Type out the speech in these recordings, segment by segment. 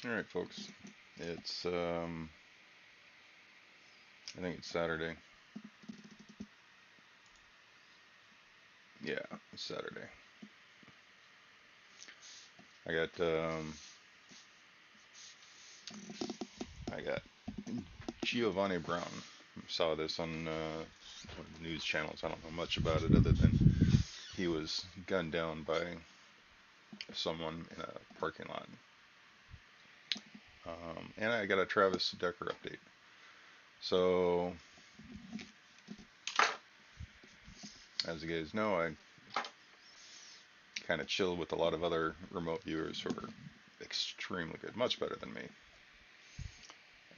All right, folks. It's I think it's Saturday. Yeah, it's Saturday. I got I got Giovani Brown. Saw this on one of the news channels. I don't know much about it other than he was gunned down by someone in a parking lot. And I got a Travis Decker update. So, as you guys know, I kind of chill with a lot of other remote viewers who are extremely good, much better than me.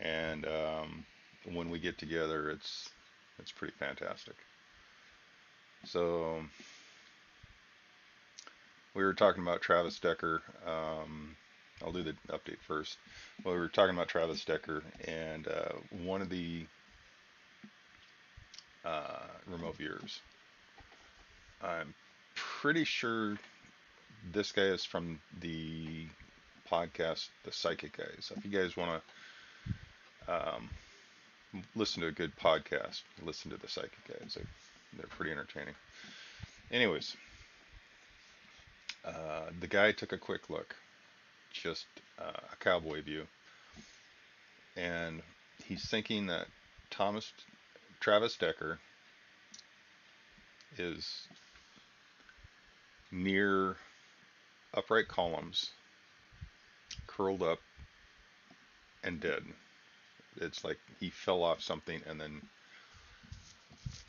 And when we get together, it's pretty fantastic. So we were talking about Travis Decker. I'll do the update first. Well, we were talking about Travis Decker, and one of the remote viewers. I'm pretty sure this guy is from the podcast, The Psychic Guys. So if you guys want to listen to a good podcast, listen to The Psychic Guys. They're pretty entertaining. Anyways, the guy took a quick look, just a cowboy view, and he's thinking that Thomas Travis Decker is near upright columns, curled up and dead. It's like he fell off something, and then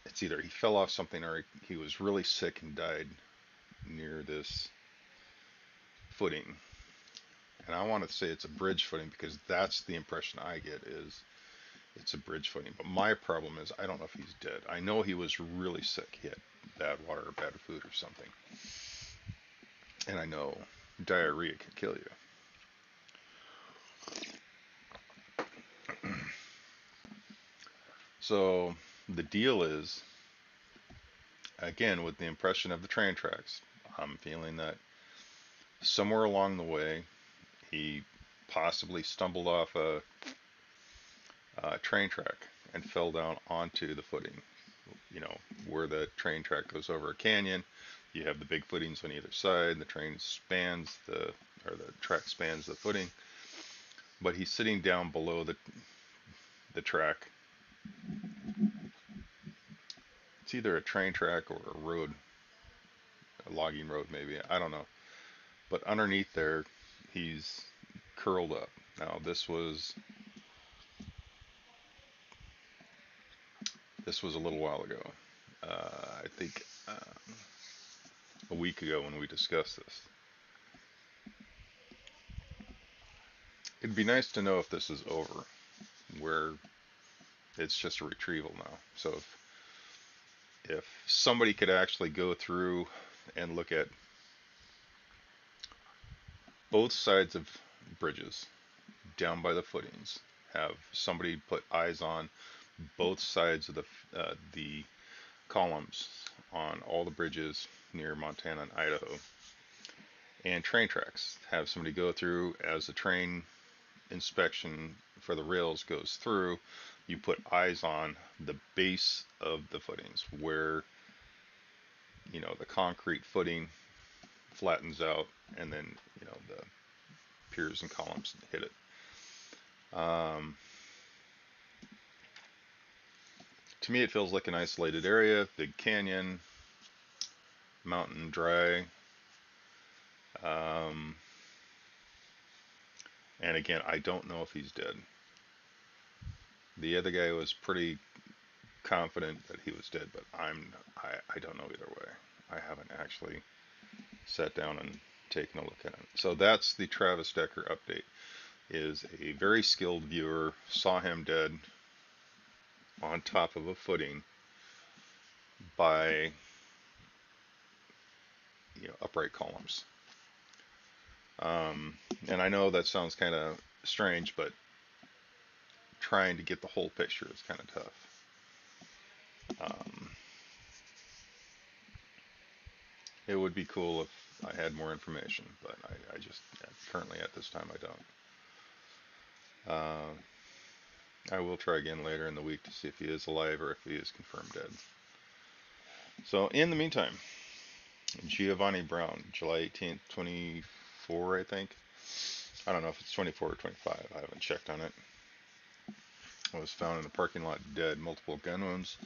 it's either he fell off something or he was really sick and died near this footing. And I want to say it's a bridge footing because that's the impression I get is it's a bridge footing. But my problem is I don't know if he's dead. I know he was really sick. He had bad water or bad food or something. And I know diarrhea can kill you. So the deal is, again, with the impression of the train tracks, I'm feeling that somewhere along the way he possibly stumbled off a train track and fell down onto the footing. You know, where the train track goes over a canyon, you have the big footings on either side. The train spans or the track spans the footing, but he's sitting down below the track. It's either a train track or a road, a logging road maybe. I don't know. But underneath there, he's curled up. Now this was a little while ago. I think a week ago when we discussed this. It'd be nice to know if this is over, where it's just a retrieval now. So if somebody could actually go through and look at both sides of bridges down by the footings, have somebody put eyes on both sides of the columns on all the bridges near Montana and Idaho, and train tracks. Have somebody go through as the train inspection for the rails goes through. You put eyes on the base of the footings where the concrete footing flattens out, and then the piers and columns hit it. Um, to me, it feels like an isolated area, big canyon, mountain dry. Um, and again, I don't know if he's dead. The other guy was pretty confident that he was dead, but I don't know either way. I haven't actually sat down and taken a look at it. So that's the Travis Decker update. Is a very skilled viewer saw him dead on top of a footing by upright columns. And I know that sounds kind of strange, but trying to get the whole picture is kind of tough. Um, it would be cool if I had more information, but I just currently at this time I don't. Uh, I will try again later in the week to see if he is alive or if he is confirmed dead. So, in the meantime, Giovani Brown, July 18th, 24, I think. I don't know if it's 24 or 25. I haven't checked on it. Was found in a parking lot dead, multiple gun wounds.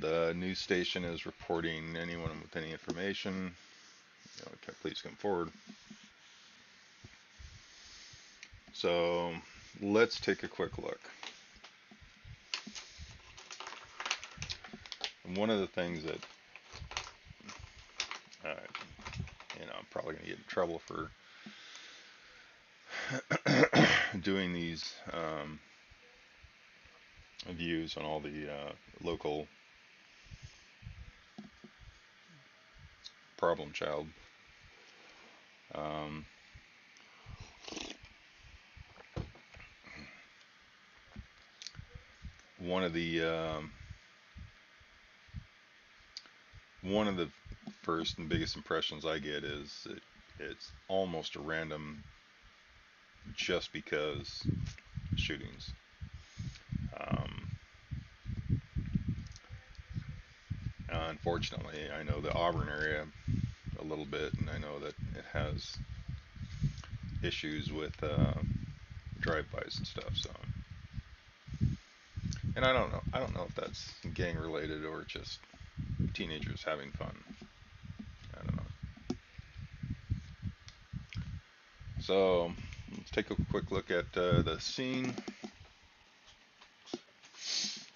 The news station is reporting anyone with any information, please come forward. So let's take a quick look. One of the things that I'm probably going to get in trouble for doing these views on all the local problem child. Um, one of the one of the first and biggest impressions I get is that it's almost a random just because shootings. Um, Unfortunately, I know the Auburn area a little bit, and I know that it has issues with drive-bys and stuff. So, and I don't know if that's gang related or just teenagers having fun. I don't know. So let's take a quick look at the scene.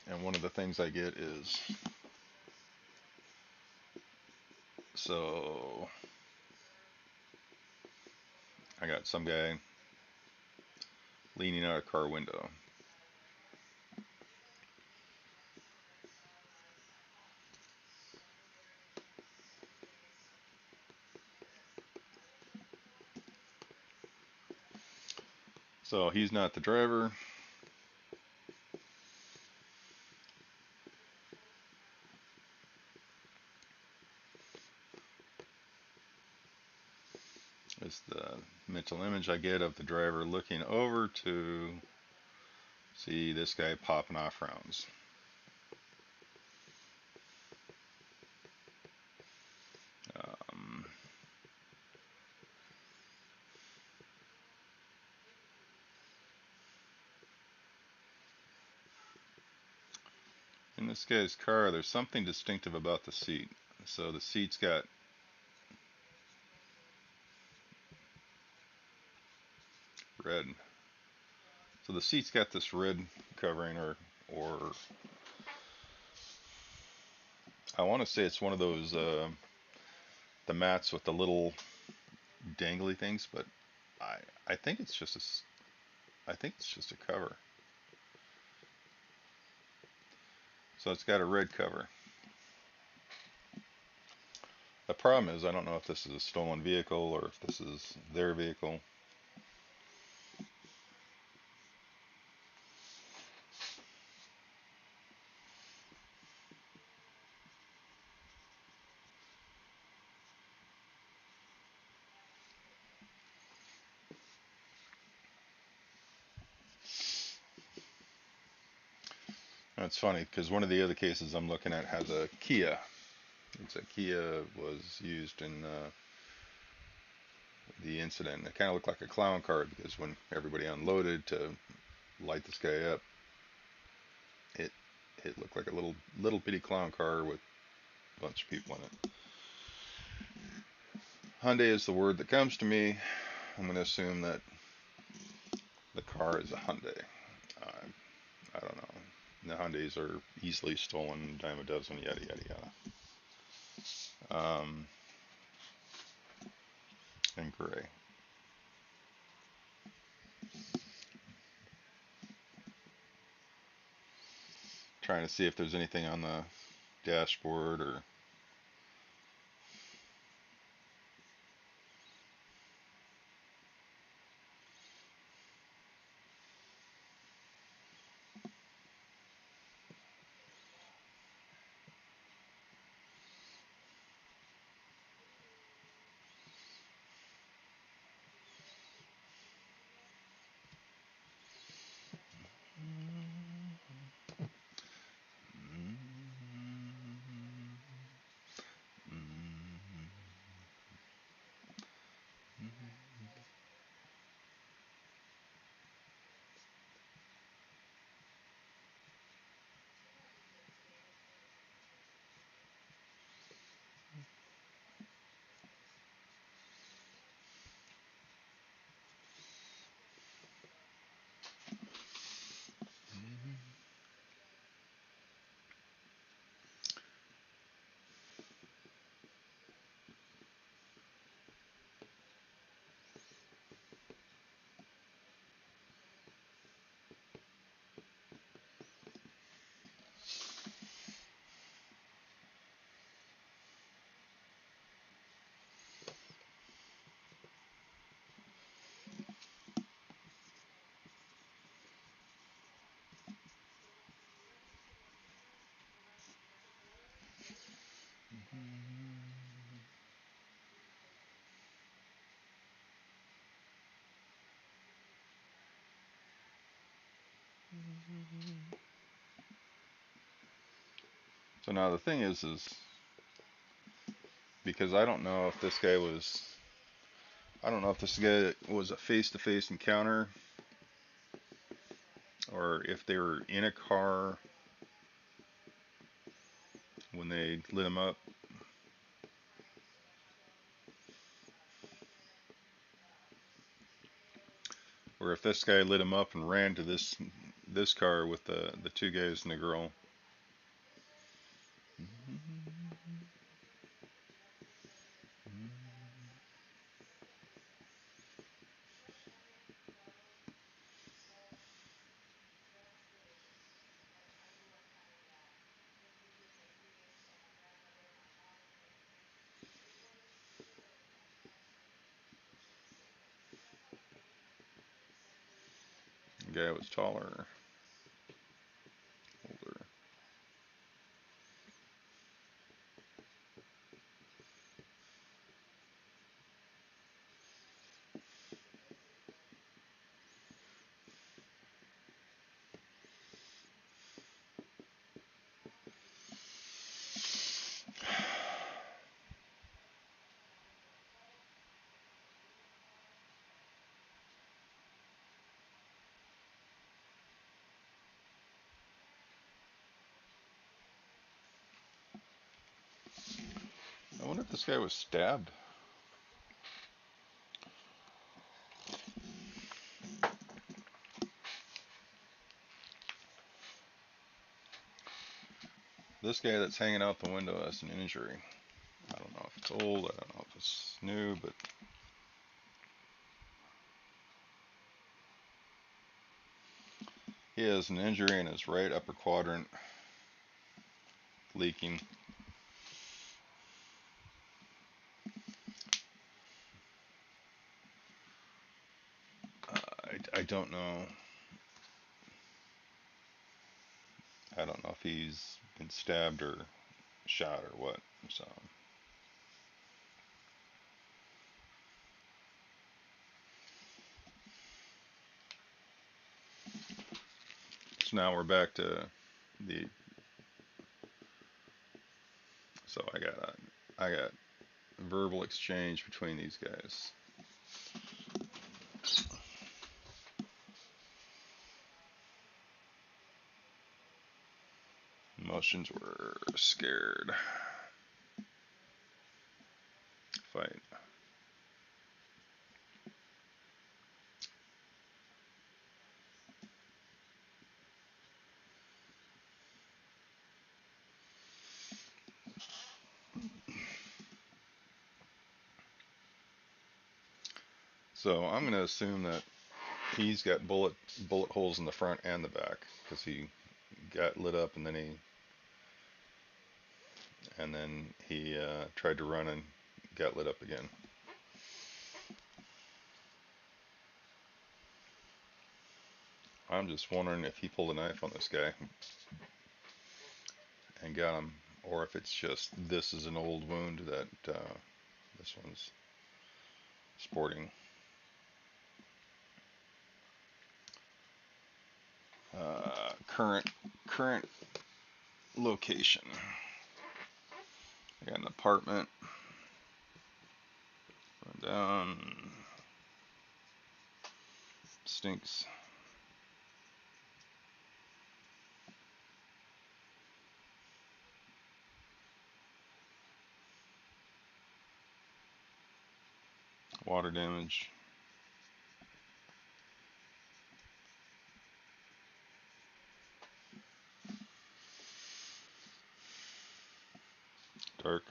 And one of the things I get is, so I got some guy leaning out a car window. So he's not the driver. It's the mental image I get of the driver looking over to see this guy popping off rounds. Um, in this guy's car, there's something distinctive about the seat. So the seat's got red. So the seat's got this red covering, or I want to say it's one of those the mats with the little dangly things, but I I think it's just I think it's just a cover. So it's got a red cover. The problem is I don't know if this is a stolen vehicle or if this is their vehicle. That's funny because one of the other cases I'm looking at has a Kia. It's a Kia was used in the incident. It kind of looked like a clown car because when everybody unloaded to light this guy up, it it looked like a little bitty clown car with a bunch of people in it. Hyundai is the word that comes to me. I'm going to assume that the car is a Hyundai. Uh, I don't know. The Hyundais are easily stolen, dime a dozen, yada yada yada. And gray. Trying to see if there's anything on the dashboard or So now the thing is because I don't know if this guy was, I don't know if this guy was a face-to-face encounter or if they were in a car when they lit him up. Or if this guy lit him up and ran to this car with the two guys and the girl. The guy was taller, older. I wonder if this guy was stabbed. This guy that's hanging out the window has an injury. I don't know if it's old, I don't know if it's new, but he has an injury in his right upper quadrant, leaking. I don't know. I don't know if he's been stabbed or shot or what. So now we're back to the. So I got verbal exchange between these guys. Emotions were scared, fight. So I'm going to assume that he's got bullet holes in the front and the back because he got lit up and then he tried to run and got lit up again. I'm just wondering if he pulled a knife on this guy and got him, or if it's just this is an old wound that this one's sporting. Current location. I got an apartment. Run down. Stinks. Water damage. Dark.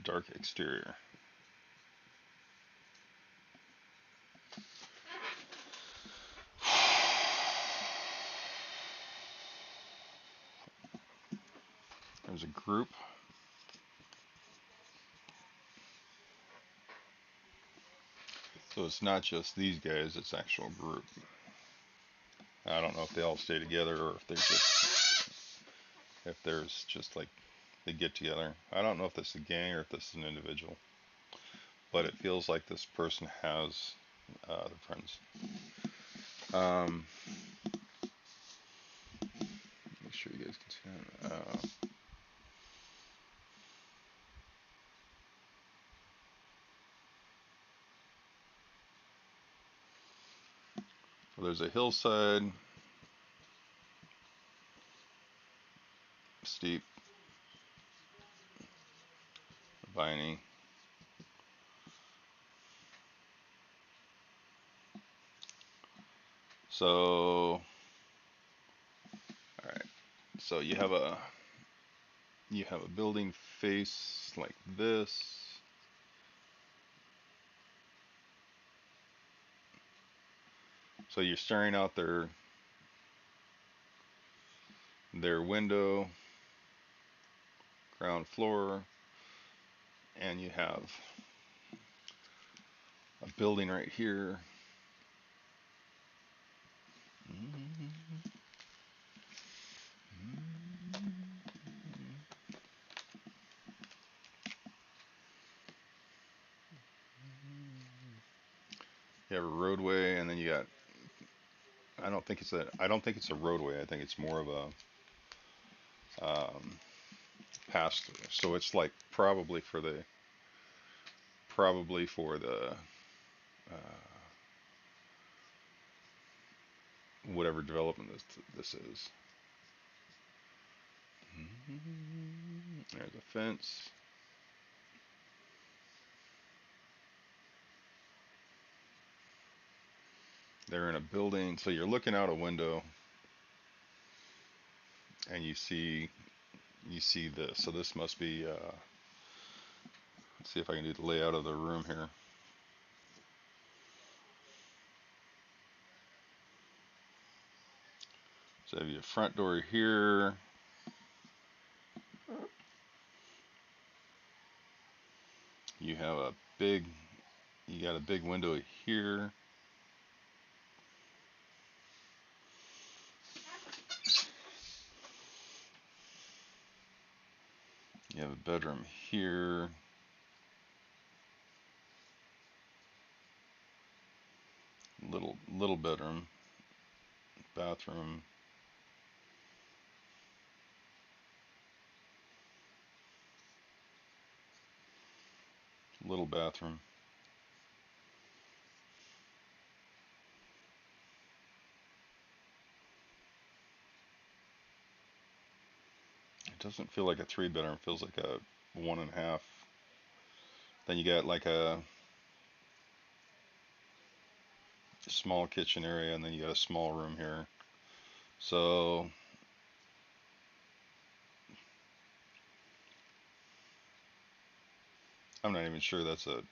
Dark exterior. There's a group. So it's not just these guys, it's actual group. I don't know if they all stay together or if there's just like they get together. I don't know if this is a gang or if this is an individual. but it feels like this person has other friends. Um, make sure you guys can see that. There's a hillside, steep, viney. So, all right. So you have a building face like this. So you're staring out their window, ground floor, and you have a building right here. You have a roadway, and then you got. I don't think it's a roadway. I think it's more of a pass through. So it's like probably for the whatever development this is. There's a fence. They're in a building, so you're looking out a window, and you see this. So this must be. Let's see if I can do the layout of the room here. So you have your front door here. You have a big. You got a big window here. You have a bedroom here. Little bedroom, bathroom. Little bathroom. It doesn't feel like a 3 bedroom. It feels like a 1.5. Then you got like a small kitchen area, and then you got a small room here. So I'm not even sure that's a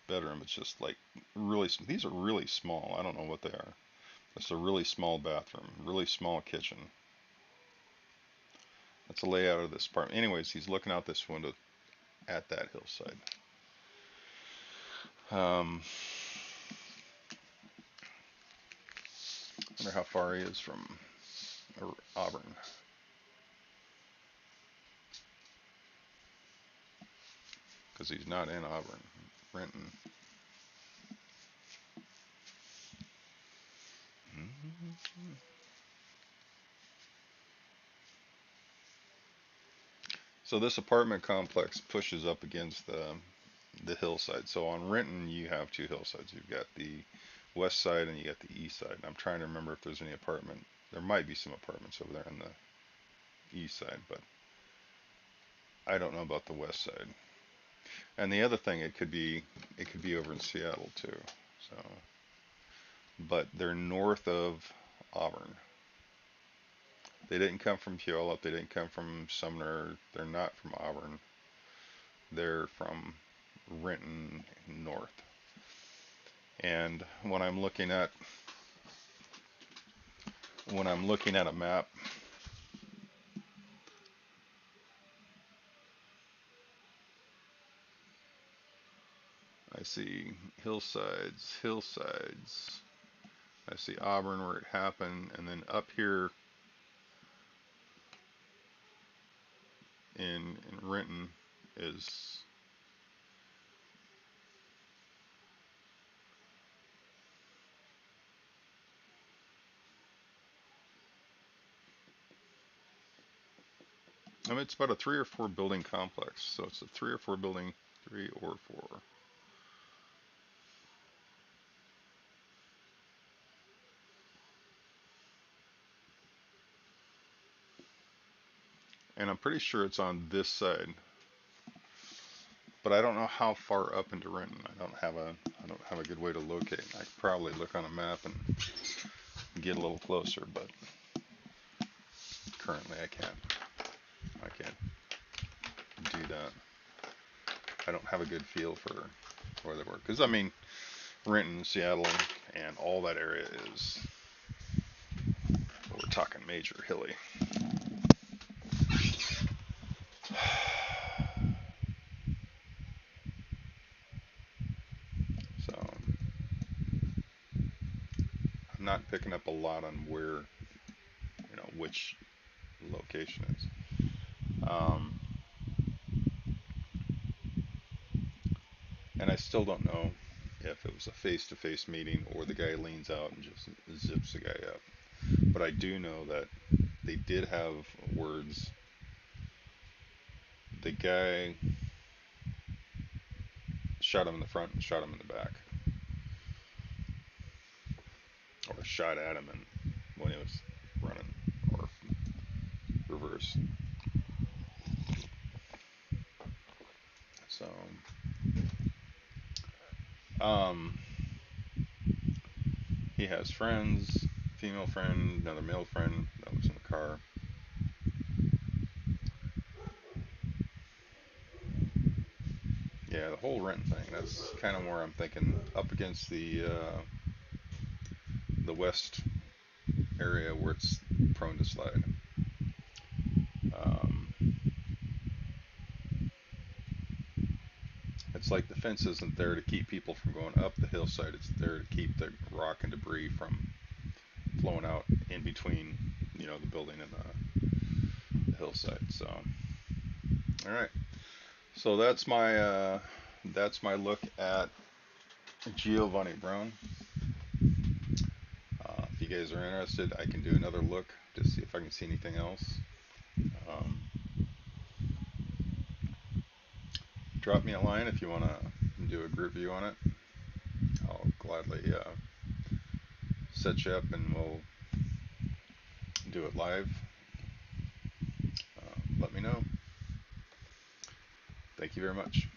bedroom. It's just like really. These are really small. I don't know what they are. It's a really small bathroom, really small kitchen. That's the layout of this apartment. Anyways, he's looking out this window at that hillside. Wonder how far he is from Auburn. Because he's not in Auburn, Renton. So this apartment complex pushes up against the hillside. So on Renton, you have two hillsides. You've got the west side and you got the east side. And I'm trying to remember if there's any apartment. There might be some apartments over there on the east side, but I don't know about the west side. And the other thing, it could be over in Seattle too. So, but they're north of Auburn. They didn't come from Puyallup. They didn't come from Sumner. They're not from Auburn. They're from Renton north. And when I'm looking at a map, I see hillsides. I see Auburn where it happened, and then up here in Renton is I mean, it's about a 3 or 4 building complex, so it's a 3 or 4 building, 3 or 4. And I'm pretty sure it's on this side, but I don't know how far up into Renton. I don't have a good way to locate. I could probably look on a map and get a little closer, but currently I can't. I can't do that. I don't have a good feel for where they work. Because I mean, Renton, Seattle, and all that area is, well, we're talking major hilly. So I'm not picking up a lot on where, which location is. And I still don't know if it was a face-to-face meeting or the guy leans out and just zips the guy up. But I do know that they did have words. The guy shot him in the front and shot him in the back, or shot at him and when he was running, or reverse. So, um, he has friends, female friend, another male friend that was in the car. Yeah, the whole rent thing. That's kind of where I'm thinking, up against the west area where it's prone to slide. Um, it's like the fence isn't there to keep people from going up the hillside. It's there to keep the rock and debris from flowing out in between, the building and the hillside. So, all right. So that's my look at Giovani Brown. If you guys are interested, I can do another look to see if I can see anything else. Um, Drop me a line if you want to do a group view on it. I'll gladly set you up and we'll do it live. Let me know. Thank you very much.